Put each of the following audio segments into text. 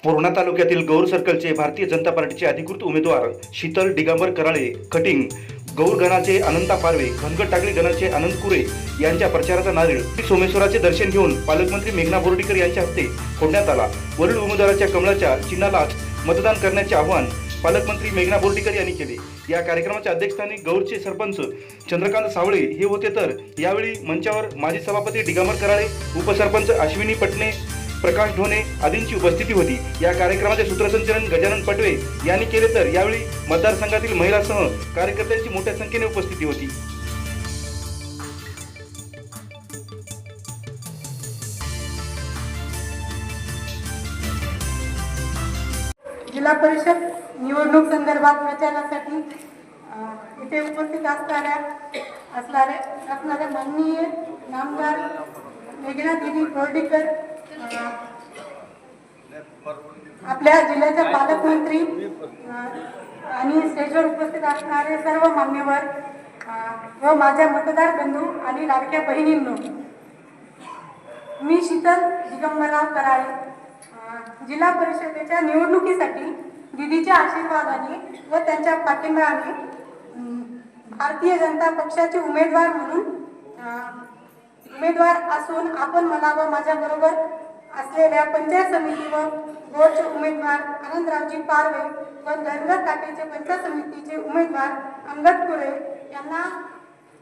पूर्णा तालुक्यातील गौर सर्कलचे भारतीय जनता पार्टीचे अधिकृत उमेदवार शीतल दिगंबर कराळे कटिंग, गौर गणाचे अनंता पारवे, घनगड टाकळी गणाचे आनंद कुरे यांच्या प्रचाराचा नारळ सोमेश्वराचे दर्शन घेऊन पालकमंत्री मेघना बोर्डीकर यांच्या हस्ते फोडण्यात आला। वरील उमेदवाराच्या कमळाच्या चिन्हाला मतदान करण्याचे आवाहन पालकमंत्री मेघना बोर्डीकर यांनी केले। या कार्यक्रमाच्या अध्यक्षस्थानी गौरचे सरपंच चंद्रकांत सावळे हे होते, तर यावेळी मंचावर माजी सभापती दिगंबर कराळे, उपसरपंच अश्विनी पटणे, प्रकाश ढोणे आदींची उपस्थिती होती। या कार्यक्रमाचे सूत्रसंचालन गजानन पटवे यांनी केले, तर यावेळी मतदारसंघातील महिलांसह कार्यकर्त्यांची मोठ्या संख्येने उपस्थिती होती। जिल्हा परिषद निवडणूक संदर्भात प्रचारासाठी इथे उपस्थित असणारे माननीय नामदार मेघना दिदी बोर्डीकर, आपल्या जिल्ह्याच्या पालकमंत्री आणि स्टेजवर उपस्थित असणारे सर्व मान्यवर व माझ्या मतदार बंधू आणि लाडक्या बहिणींनो, मी शीतल दिगंबरराव कराळे जिल्हा परिषदेच्या निवडणुकीसाठी दिदीच्या आशीर्वादाने व त्यांच्या पाठिंब्याने भारतीय जनता पक्षाचे उमेदवार असून आपण मला व माझ्या बरोबर असलेल्या पंचायत समिती व गौरचे उमेदवार आनंदरावजी पारवे व घनगड टाकळीचे पंचायत समितीचे उमेदवार अंगद कुरे यांना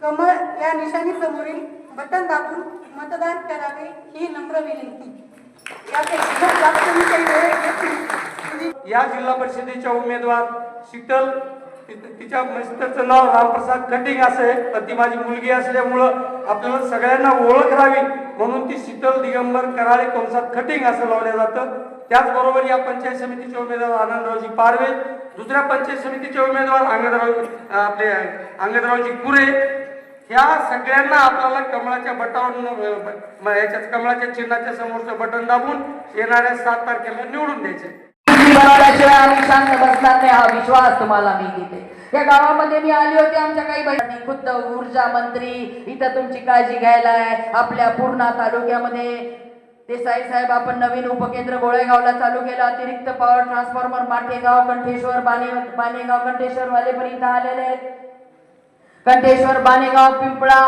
कमळ या निशाणी समोरील बटन दाबून मतदान करावे ही नम्र विनंती। या जिल्हा परिषदेच्या उमेदवार शीतल, तिच्या मिस्टरचं नाव रामप्रसाद कटिंग असे, तर ती माझी मुलगी असल्यामुळं आपल्याला सगळ्यांना ओळख राहावी म्हणून ती शीतल दिगंबर कराळे कंसात कटिंग असं लावलं जातं। त्याचबरोबर या पंचायत समितीचे उमेदवार आनंदरावजी पारवे, दुसऱ्या पंचायत समितीचे उमेदवार अंगदरावजी कुरे, ह्या सगळ्यांना आपल्याला कमळाच्या बटावर याच्यात कमळाच्या चिन्हाच्या समोरचं बटन दाबून येणाऱ्या 7 तारखेला निवडून द्यायचे। बनवल्याशिवाय आम्ही शांत बसणार नाही हा विश्वास तुम्हाला मी देते। या गावामध्ये मी आली होती, आमच्या काही बहिणी, खुद्द ऊर्जा मंत्री इथं तुमची काळजी घ्यायला आहे। आपल्या पूर्णा तालुक्यामध्ये देसाई साहेब आपण नवीन उपकेंद्र गोळेगावला चालू केलं, अतिरिक्त पॉवर ट्रान्सफॉर्मर माठेगाव, कंठेश्वर, बाणेगाव, कंठेश्वर वाले पण इथं आलेले आहेत। कंठेश्वर, बाणेगाव, पिंपळा,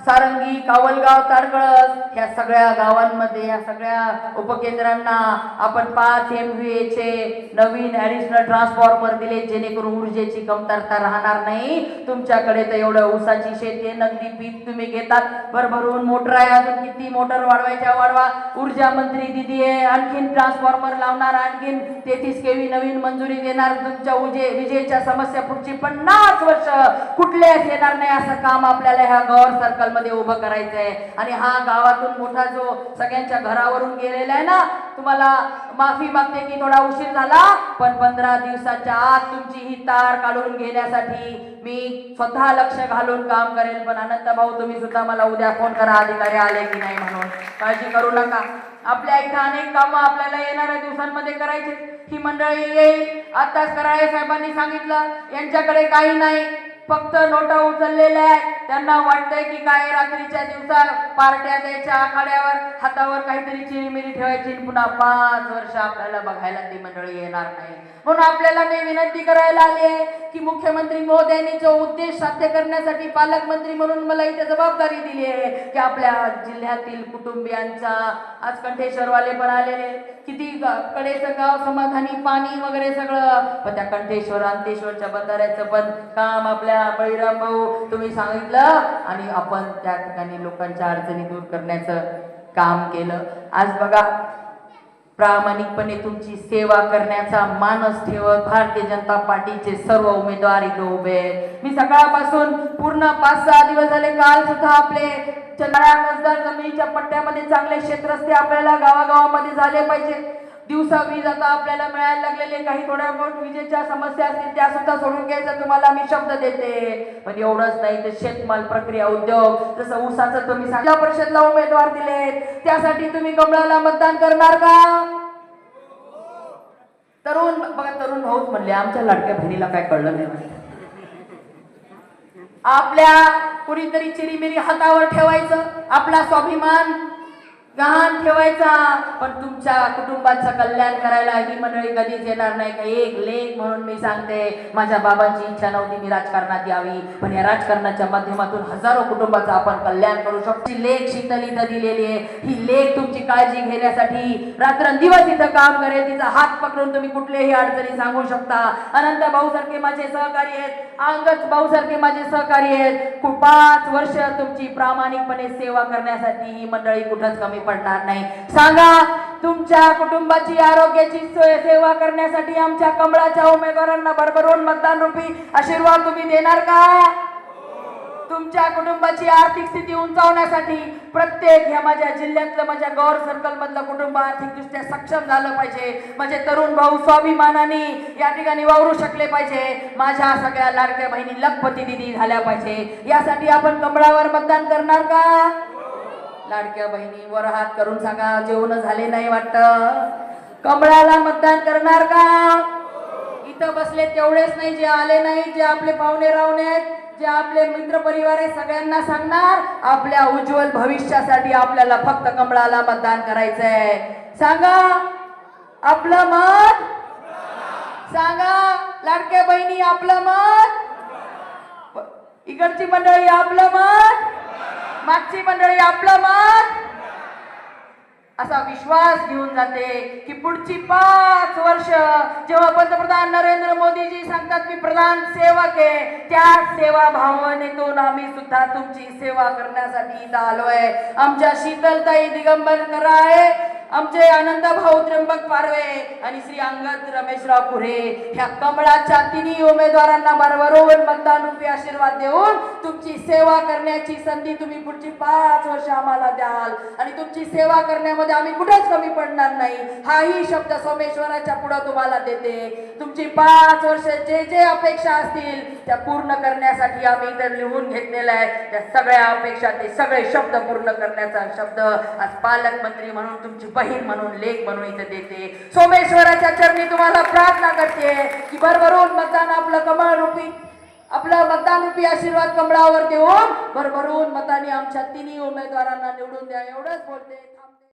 सारंगी, कावलगाव, ताडकळस ह्या सगळ्या गावांमध्ये या सगळ्या उपकेंद्रांना आपण 5 MVA चे नवीन ॲडिशनल ट्रान्सफॉर्मर दिले, जेणेकरून ऊर्जेची कमतरता राहणार नाही। तुमच्याकडे तर एवढं ऊसाची शेती आहे, नगदी पीक तुम्ही घेतात, भरभरून मोटर आहे, अजून किती मोटर वाढवायच्या वाढवा। ऊर्जा मंत्री दिदी आहे, आणखीन ट्रान्सफॉर्मर लावणार, आणखीन 33 kV नवीन मंजुरी देणार। तुमच्या विजेच्या समस्या पुढची 50 वर्ष कुठल्याच येणार नाही असं काम आपल्याला ह्या गौर सर्कल मध्ये उभं करायचं आहे। आणि हा गावातून मोठा जो सगळ्यांच्या घरावरून गेलेला आहे ना, तुम्हाला माफी मागते की थोडा उशीर झाला, पण 15 दिवसाच्या आत तुमची ही तार काढून घेण्यासाठी मी स्वतः लक्ष घालून काम करेल। पण अनंत भाऊ, तुम्ही सुद्धा मला उद्या फोन करा अधिकारी आले की नाही म्हणून, काळजी करू नका। आपल्या इथं अनेक कामं आपल्याला येणाऱ्या दिवसांमध्ये करायची। ही मंडळी येईल, आताच कराळे साहेबांनी सांगितलं यांच्याकडे काही नाही, फक्त नोटा उचललेल्या आहेत। त्यांना वाटतंय की काय रात्रीच्या दिवसा पार्ट्या द्यायच्या, आखाड्यावर हातावर काहीतरी चिरीमिरी ठेवायची, पुन्हा 5 वर्ष आपल्याला बघायला ती मंडळी येणार नाही। म्हणून आपल्याला मी विनंती करायला आली आहे की मुख्यमंत्री महोदयांनी जो उद्देश साध्य करण्यासाठी पालकमंत्री म्हणून मला इथे जबाबदारी दिली आहे की आपल्या जिल्ह्यातील कुटुंबियांचा, आज कंठेश्वरवाले पण आलेले, किती कडेचं गाव समाधानी, पाणी वगैरे सगळं, पण त्या कंठेश्वर अंतेश्वरच्या बंधाऱ्याचं पण काम आपल्या बळीराम भाऊ तुम्ही सांगितलं आणि आपण त्या ठिकाणी लोकांच्या अडचणी दूर करण्याचं काम केलं। आज बघा, प्रामाणिकपणे तुमची सेवा करण्याचा मानस ठेवत भारतीय जनता पार्टीचे सर्व उमेदवार इथं उभे आहेत। मी सकाळपासून पूर्ण 5-6 दिवस झाले, काल सुद्धा आपले कसदार जमिनीच्या पट्ट्यामध्ये चांगले क्षेत्रस्ते आपल्याला गावागावामध्ये झाले पाहिजे। दिवसा वीज आता आपल्याला मिळायला लागलेले, काही थोड्या बहुत विजेच्या समस्या असतील त्या सुद्धा सोडून घ्यायचा तुम्हाला मी शब्द देते। पण एवढंच नाही तर शेतमाल प्रक्रिया उद्योग, जसं ऊसाचं तुम्ही जिल्हा परिषदला उमेदवार दिले, त्यासाठी तुम्ही कमळाला मतदान करणार का? तरुण बघा, तरुण भाऊच म्हणले, आमच्या लाडक्या बहिणीला काय कळलं नाही। आपल्या कुणीतरी चिरीमिरी हातावर ठेवायचं, आपला स्वाभिमान गहाण ठेवायचा, पण तुमच्या कुटुंबाचं कल्याण करायला ही मंडळी कधीच येणार नाही. का एक लेख म्हणून मी सांगते, माझ्या बाबांची इच्छा नव्हती मी राजकारणात यावी, पण या राजकारणाच्या माध्यमातून हजारो कुटुंबाचं आपण कल्याण करू शकतो. ही लेख शीतल इथं दिलेली आहे. ही लेख तुमची काळजी घेण्यासाठी रात्रंदिवस इथं काम करेल. तिचा हात पकडून तुम्ही कुठल्याही अडचणी सांगू शकता. अनंत भाऊ सारखे माझे सहकारी आहेत, अंगद भाऊ सारखे माझे सहकारी आहेत. 5 वर्ष तुमची प्रामाणिकपणे सेवा करण्यासाठी ही मंडळी कुठंच कमी पडणार नाही. सांगा, तुमच्या कुटुंबाची आरोग्याची सेवा करण्यासाठी आमच्या कमळाच्या उमेदवारांना भरभरून मतदान रूपी आशीर्वाद तुम्ही देणार का? तुमच्या कुटुंबाची आर्थिक स्थिती उंचावण्यासाठी प्रत्येक ह्या माझ्या जिल्ह्यातलं, माझ्या गौर सर्कल मधलं कुटुंब आर्थिकदृष्ट्या सक्षम झालं पाहिजे. माझे तरुण भाऊ स्वाभिमानाने या ठिकाणी वावरू शकले पाहिजे. माझ्या सगळ्या लाडक्या बहिणी लखपती दिदी झाल्या पाहिजे. यासाठी आपण कमळावर मतदान करणार का? लाडक्या बहिणी वर हात करून सांगा, जेवण झाले नाही वाटतं. कमळाला मतदान करणार का? इथं बसले तेवढेच नाही, जे आले नाही, जे आपले पाहुणे रावणे आहेत, जे आपले मित्र परिवार आहे, सगळ्यांना सांगणार, आपल्या उज्ज्वल भविष्यासाठी आपल्याला फक्त कमळाला मतदान करायचंय. सांगा आपलं मत. सांगा लाडक्या बहिणी आपलं मत. इकडची मंडळी आपलं मत, मागची मंडळी आपलं मत. असा विश्वास घेऊन जाते की पुढची 5 वर्ष जेव्हा पंतप्रधान नरेंद्र मोदीजी सांगतात मी प्रधान सेवक आहे, त्या सेवा भावनेतून आम्ही सुद्धा तुमची सेवा करण्यासाठी इथं आलोय. आमच्या शीतलताई दिगंबर कराळे, आमचे आनंद भाऊ त्र्यंबक पारवे आणि श्री अंगद रमेशराव पुरे, ह्या कमळाच्या तिन्ही उमेदवारांना भरभरून मतदान रूपी आशीर्वाद देऊन तुमची सेवा करण्याची संधी तुम्ही पुढची 5 वर्ष आम्हाला द्याल. आणि तुमची सेवा करण्यामध्ये आम्ही कुठेच कमी पडणार नाही, हाही शब्द सोमेश्वराच्या पुढे तुम्हाला देते. तुमची 5 वर्ष जे जे अपेक्षा असतील त्या पूर्ण करण्यासाठी आम्ही इतर लिहून घेतलेला आहे. त्या सगळ्या अपेक्षा, ते सगळे शब्द पूर्ण करण्याचा शब्द आज पालकमंत्री म्हणून, तुमची बहीण म्हणून, लेख म्हणून इथे देते. सोमेश्वराच्या चरणी तुम्हाला प्रार्थना करते की भरभरून मतदान आपलं कमळ रूपी, आपलं मतदान रूपी आशीर्वाद कमळावर देऊन भरभरून मताने आमच्या तिन्ही उमेदवारांना निवडून द्या. एवढंच बोलते.